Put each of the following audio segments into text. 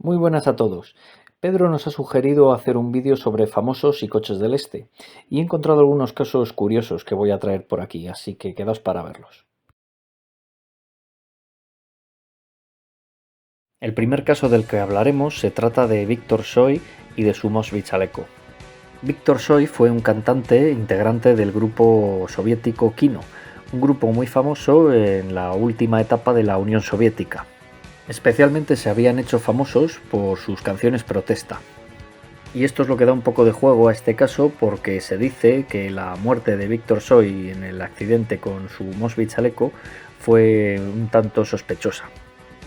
Muy buenas a todos. Pedro nos ha sugerido hacer un vídeo sobre famosos y coches del este, y he encontrado algunos casos curiosos que voy a traer por aquí, así que quedaos para verlos. El primer caso del que hablaremos se trata de Víctor Tsoi y de su Mosby chaleco. Víctor Tsoi fue un cantante integrante del grupo soviético Kino, un grupo muy famoso en la última etapa de la Unión Soviética. Especialmente se habían hecho famosos por sus canciones protesta. Y esto es lo que da un poco de juego a este caso porque se dice que la muerte de Víctor Tsoi en el accidente con su Mosby chaleco fue un tanto sospechosa.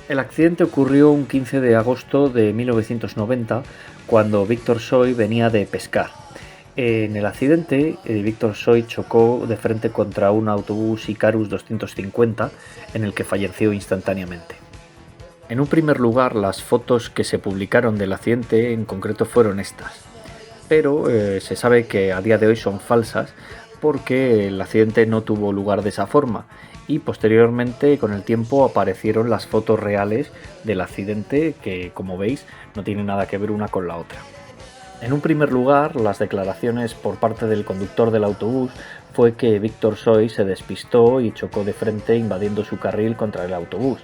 El accidente ocurrió un 15 de agosto de 1990 cuando Víctor Tsoi venía de pescar. En el accidente, Víctor Tsoi chocó de frente contra un autobús Icarus 250 en el que falleció instantáneamente. En un primer lugar, las fotos que se publicaron del accidente en concreto fueron estas, pero se sabe que a día de hoy son falsas porque el accidente no tuvo lugar de esa forma y posteriormente con el tiempo aparecieron las fotos reales del accidente que, como veis, no tienen nada que ver una con la otra. En un primer lugar, las declaraciones por parte del conductor del autobús fue que Víctor Tsoi se despistó y chocó de frente invadiendo su carril contra el autobús,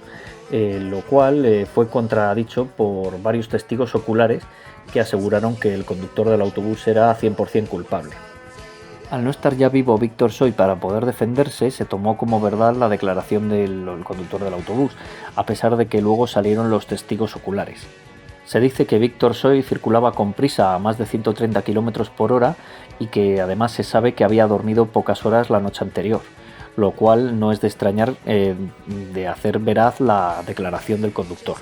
lo cual fue contradicho por varios testigos oculares que aseguraron que el conductor del autobús era 100% culpable. Al no estar ya vivo Víctor Tsoi para poder defenderse, se tomó como verdad la declaración del conductor del autobús, a pesar de que luego salieron los testigos oculares. Se dice que Víctor Tsoi circulaba con prisa a más de 130 km por hora y que además se sabe que había dormido pocas horas la noche anterior, lo cual no es de extrañar de hacer veraz la declaración del conductor.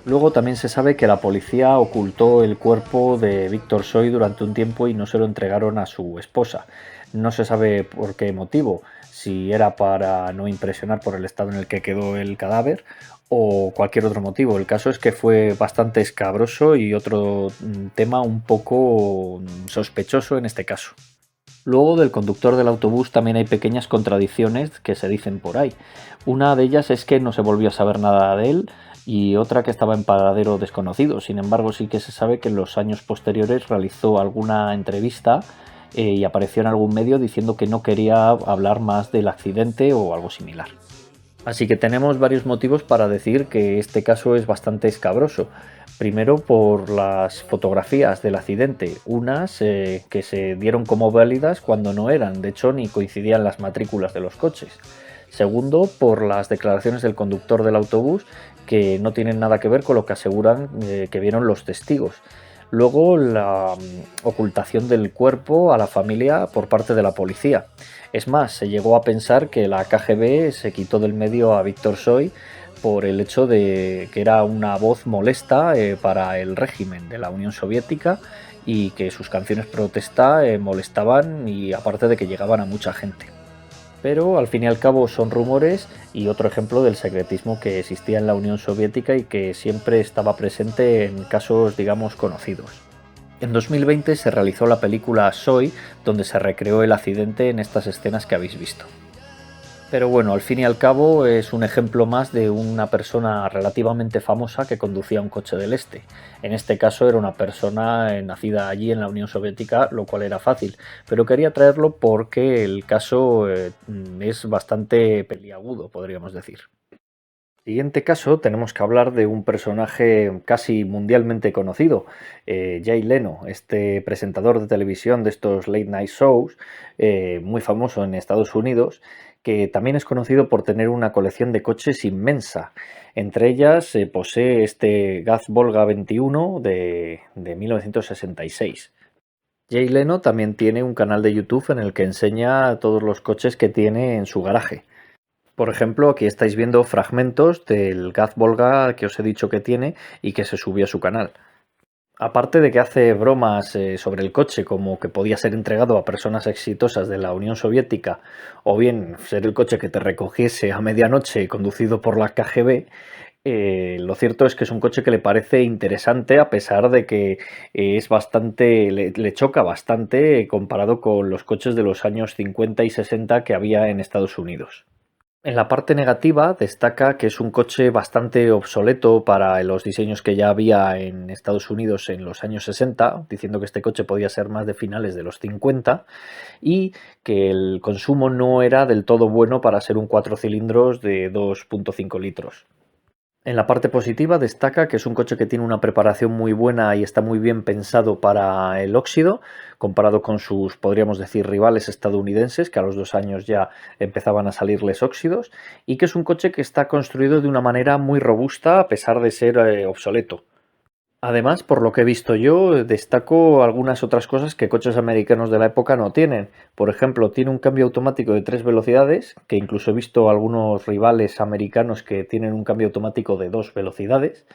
Luego también se sabe que la policía ocultó el cuerpo de Víctor Tsoi durante un tiempo y no se lo entregaron a su esposa. No se sabe por qué motivo, si era para no impresionar por el estado en el que quedó el cadáver o cualquier otro motivo. El caso es que fue bastante escabroso y otro tema un poco sospechoso en este caso. Luego del conductor del autobús también hay pequeñas contradicciones que se dicen por ahí. Una de ellas es que no se volvió a saber nada de él y otra que estaba en paradero desconocido. Sin embargo, sí que se sabe que en los años posteriores realizó alguna entrevista y apareció en algún medio diciendo que no quería hablar más del accidente o algo similar. Así que tenemos varios motivos para decir que este caso es bastante escabroso. Primero por las fotografías del accidente, unas que se dieron como válidas cuando no eran, de hecho ni coincidían las matrículas de los coches. Segundo, por las declaraciones del conductor del autobús que no tienen nada que ver con lo que aseguran que vieron los testigos. Luego la ocultación del cuerpo a la familia por parte de la policía. Es más, se llegó a pensar que la KGB se quitó del medio a Víctor Tsoi por el hecho de que era una voz molesta para el régimen de la Unión Soviética y que sus canciones protesta molestaban y aparte de que llegaban a mucha gente. Pero al fin y al cabo son rumores y otro ejemplo del secretismo que existía en la Unión Soviética y que siempre estaba presente en casos, digamos, conocidos. En 2020 se realizó la película Tsoi, donde se recreó el accidente en estas escenas que habéis visto. Pero bueno, al fin y al cabo es un ejemplo más de una persona relativamente famosa que conducía un coche del este. En este caso era una persona nacida allí en la Unión Soviética, lo cual era fácil. Pero quería traerlo porque el caso es bastante peliagudo, podríamos decir. Siguiente caso, tenemos que hablar de un personaje casi mundialmente conocido, Jay Leno, este presentador de televisión de estos late night shows, muy famoso en Estados Unidos, que también es conocido por tener una colección de coches inmensa. Entre ellas posee este Gaz Volga 21 de 1966. Jay Leno también tiene un canal de YouTube en el que enseña todos los coches que tiene en su garaje. Por ejemplo, aquí estáis viendo fragmentos del Gaz Volga que os he dicho que tiene y que se subió a su canal. Aparte de que hace bromas sobre el coche, como que podía ser entregado a personas exitosas de la Unión Soviética, o bien ser el coche que te recogiese a medianoche conducido por la KGB, lo cierto es que es un coche que le parece interesante a pesar de que es bastante, le choca bastante comparado con los coches de los años 50 y 60 que había en Estados Unidos. En la parte negativa destaca que es un coche bastante obsoleto para los diseños que ya había en Estados Unidos en los años 60, diciendo que este coche podía ser más de finales de los 50 y que el consumo no era del todo bueno para ser un 4 cilindros de 2,5 litros. En la parte positiva destaca que es un coche que tiene una preparación muy buena y está muy bien pensado para el óxido, comparado con sus, podríamos decir, rivales estadounidenses, que a los 2 años ya empezaban a salirles óxidos, y que es un coche que está construido de una manera muy robusta a pesar de ser obsoleto. Además, por lo que he visto yo, destaco algunas otras cosas que coches americanos de la época no tienen. Por ejemplo, tiene un cambio automático de 3 velocidades, que incluso he visto algunos rivales americanos que tienen un cambio automático de 2 velocidades.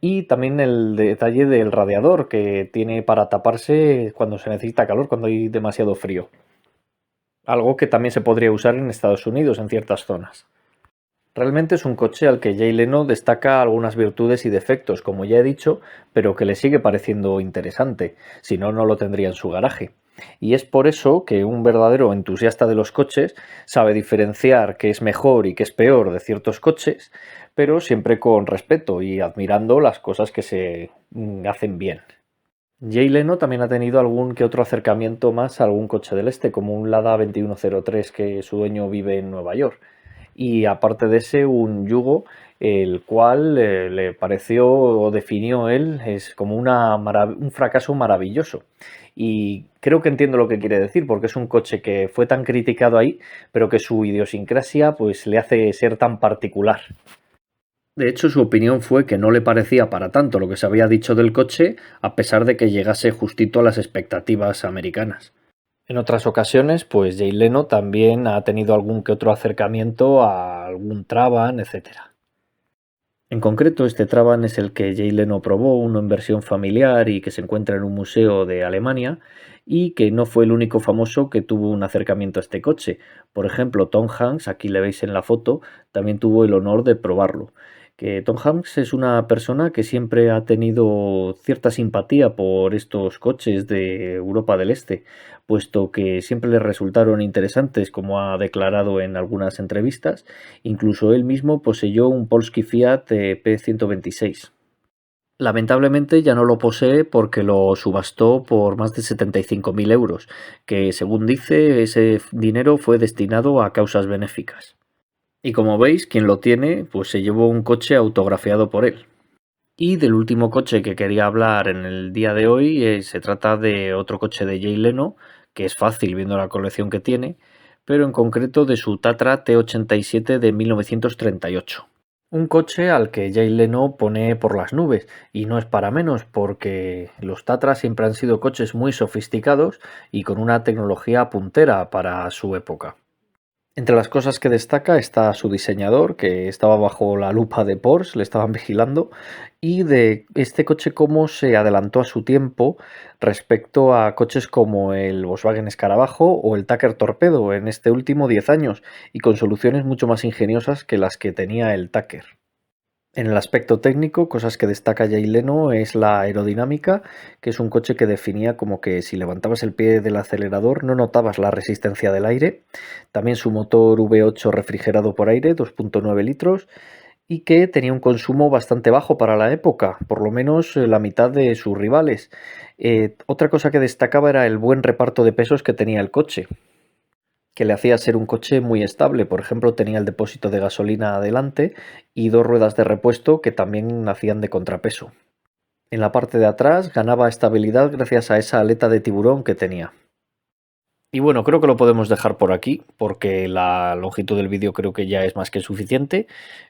Y también el detalle del radiador, que tiene para taparse cuando se necesita calor, cuando hay demasiado frío. Algo que también se podría usar en Estados Unidos en ciertas zonas. Realmente es un coche al que Jay Leno destaca algunas virtudes y defectos, como ya he dicho, pero que le sigue pareciendo interesante, si no, no lo tendría en su garaje. Y es por eso que un verdadero entusiasta de los coches sabe diferenciar qué es mejor y qué es peor de ciertos coches, pero siempre con respeto y admirando las cosas que se hacen bien. Jay Leno también ha tenido algún que otro acercamiento más a algún coche del este, como un Lada 2103 que su dueño vive en Nueva York. Y aparte de ese, un yugo, el cual le pareció o definió él es como un fracaso maravilloso. Y creo que entiendo lo que quiere decir, porque es un coche que fue tan criticado ahí, pero que su idiosincrasia pues le hace ser tan particular. De hecho, su opinión fue que no le parecía para tanto lo que se había dicho del coche, a pesar de que llegase justito a las expectativas americanas. En otras ocasiones, pues Jay Leno también ha tenido algún que otro acercamiento a algún Trabant, etcétera. En concreto, este Trabant es el que Jay Leno probó, uno en versión familiar y que se encuentra en un museo de Alemania, y que no fue el único famoso que tuvo un acercamiento a este coche. Por ejemplo, Tom Hanks, aquí le veis en la foto, también tuvo el honor de probarlo. Que Tom Hanks es una persona que siempre ha tenido cierta simpatía por estos coches de Europa del Este, puesto que siempre le resultaron interesantes, como ha declarado en algunas entrevistas. Incluso él mismo poseyó un Polski Fiat P126. Lamentablemente ya no lo posee porque lo subastó por más de 75.000 euros, que según dice ese dinero fue destinado a causas benéficas. Y como veis, quien lo tiene, pues se llevó un coche autografiado por él. Y del último coche que quería hablar en el día de hoy, se trata de otro coche de Jay Leno, que es fácil viendo la colección que tiene, pero en concreto de su Tatra T87 de 1938. Un coche al que Jay Leno pone por las nubes, y no es para menos, porque los Tatra siempre han sido coches muy sofisticados y con una tecnología puntera para su época. Entre las cosas que destaca está su diseñador, que estaba bajo la lupa de Porsche, le estaban vigilando, y de este coche cómo se adelantó a su tiempo respecto a coches como el Volkswagen Escarabajo o el Tucker Torpedo en este último 10 años, y con soluciones mucho más ingeniosas que las que tenía el Tucker. En el aspecto técnico, cosas que destaca Jay Leno es la aerodinámica, que es un coche que definía como que si levantabas el pie del acelerador no notabas la resistencia del aire. También su motor V8 refrigerado por aire, 2,9 litros, y que tenía un consumo bastante bajo para la época, por lo menos la mitad de sus rivales. Otra cosa que destacaba era el buen reparto de pesos que tenía el coche, que le hacía ser un coche muy estable. Por ejemplo, tenía el depósito de gasolina adelante y dos ruedas de repuesto que también hacían de contrapeso. En la parte de atrás ganaba estabilidad gracias a esa aleta de tiburón que tenía. Y bueno, creo que lo podemos dejar por aquí, porque la longitud del vídeo creo que ya es más que suficiente.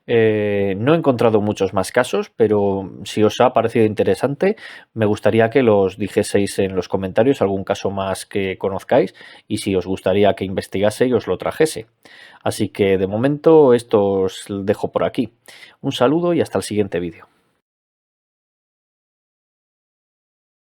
No he encontrado muchos más casos, pero si os ha parecido interesante, me gustaría que los dijeseis en los comentarios algún caso más que conozcáis y si os gustaría que investigase y os lo trajese. Así que de momento esto os dejo por aquí. Un saludo y hasta el siguiente vídeo.